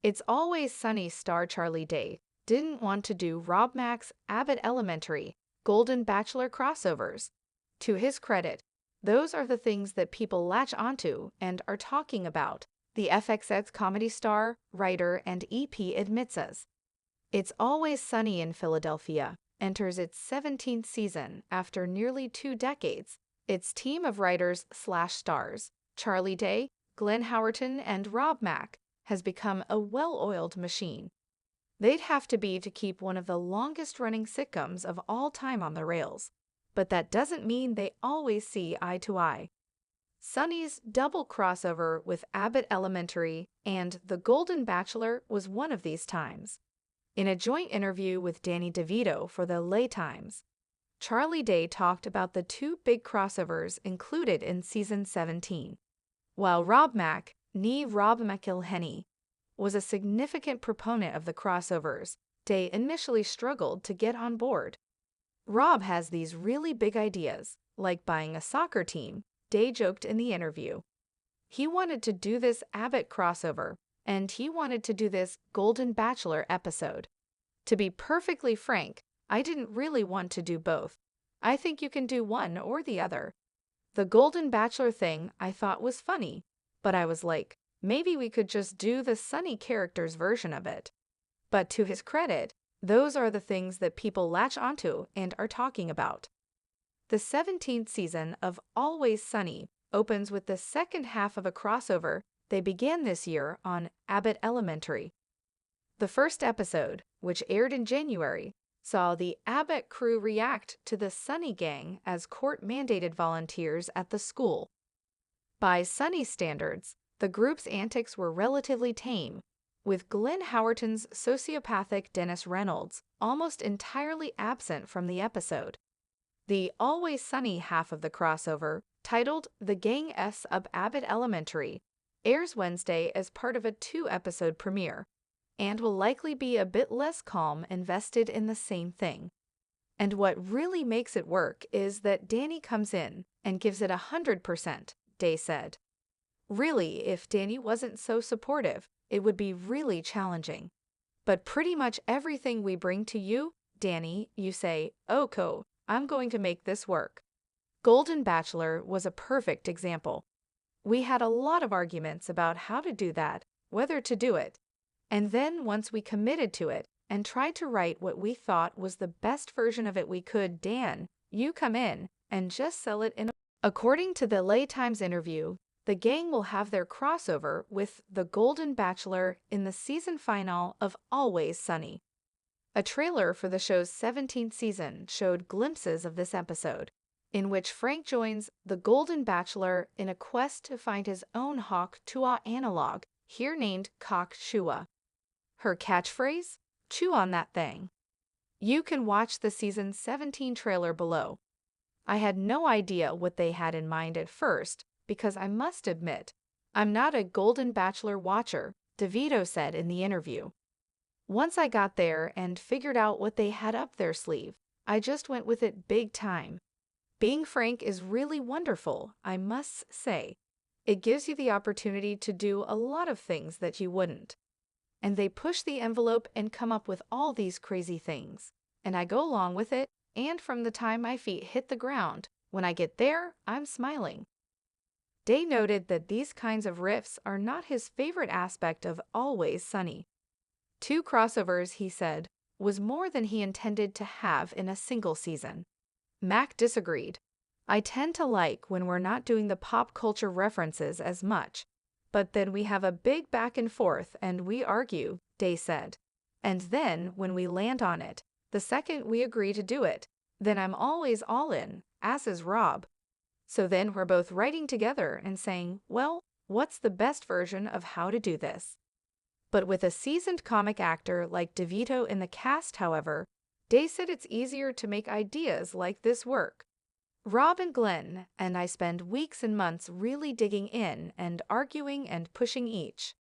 It's Always Sunny star Charlie Day didn't want to do Rob Mac's Abbott Elementary Golden Bachelor crossovers. To his credit, those are the things that people latch onto and are talking about, the FXX comedy star, writer, and EP admits us. It's Always Sunny in Philadelphia enters its 17th season after nearly 2 decades. Its team of writers/stars, Charlie Day, Glenn Howerton, and Rob Mac, has become a well-oiled machine. They'd have to be to keep one of the longest-running sitcoms of all time on the rails, but that doesn't mean they always see eye to eye. Sunny's double crossover with Abbott Elementary and The Golden Bachelor was one of these times. In a joint interview with Danny DeVito for the LA Times, Charlie Day talked about the two big crossovers included in season 17. While Rob Mac, nee Rob McIlhenny, was a significant proponent of the crossovers, Day initially struggled to get on board. Rob has these really big ideas, like buying a soccer team, Day joked in the interview. He wanted to do this Abbott crossover, and he wanted to do this Golden Bachelor episode. To be perfectly frank, I didn't really want to do both. I think you can do one or the other. The Golden Bachelor thing I thought was funny, but I was like, maybe we could just do the Sunny character's version of it. But to his credit, those are the things that people latch onto and are talking about. The 17th season of Always Sunny opens with the second half of a crossover they began this year on Abbott Elementary. The first episode, which aired in January, saw the Abbott crew react to the Sunny gang as court-mandated volunteers at the school. By Sunny standards, the group's antics were relatively tame, with Glenn Howerton's sociopathic Dennis Reynolds almost entirely absent from the episode. The Always Sunny half of the crossover, titled The Gang S of Abbott Elementary, airs Wednesday as part of a 2-episode premiere, and will likely be a bit less calm and vested in the same thing. And what really makes it work is that Danny comes in and gives it 100%, Day said. Really, if Danny wasn't so supportive, it would be really challenging. But pretty much everything we bring to you, Danny, you say, "Okay, I'm going to make this work." Golden Bachelor was a perfect example. We had a lot of arguments about how to do that, whether to do it. And then once we committed to it and tried to write what we thought was the best version of it we could, Dan, you come in and just sell it in a... According to the LA Times interview, the gang will have their crossover with The Golden Bachelor in the season finale of Always Sunny. A trailer for the show's 17th season showed glimpses of this episode, in which Frank joins The Golden Bachelor in a quest to find his own Hawk Tuah analog, here named Cock Chua. Her catchphrase? Chew on that thing. You can watch the season 17 trailer below. I had no idea what they had in mind at first, because I must admit, I'm not a Golden Bachelor watcher, DeVito said in the interview. Once I got there and figured out what they had up their sleeve, I just went with it big time. Being frank is really wonderful, I must say. It gives you the opportunity to do a lot of things that you wouldn't. And they push the envelope and come up with all these crazy things. And I go along with it, and from the time my feet hit the ground, when I get there, I'm smiling. Day noted that these kinds of riffs are not his favorite aspect of Always Sunny. 2 crossovers, he said, was more than he intended to have in a single season. Mac disagreed. I tend to like when we're not doing the pop culture references as much, but then we have a big back and forth and we argue, Day said. And then, when we land on it, the second we agree to do it, then I'm always all in, as is Rob. So then we're both writing together and saying, well, what's the best version of how to do this? But with a seasoned comic actor like DeVito in the cast, however, Day said it's easier to make ideas like this work. Rob and Glenn and I spend weeks and months really digging in and arguing and pushing each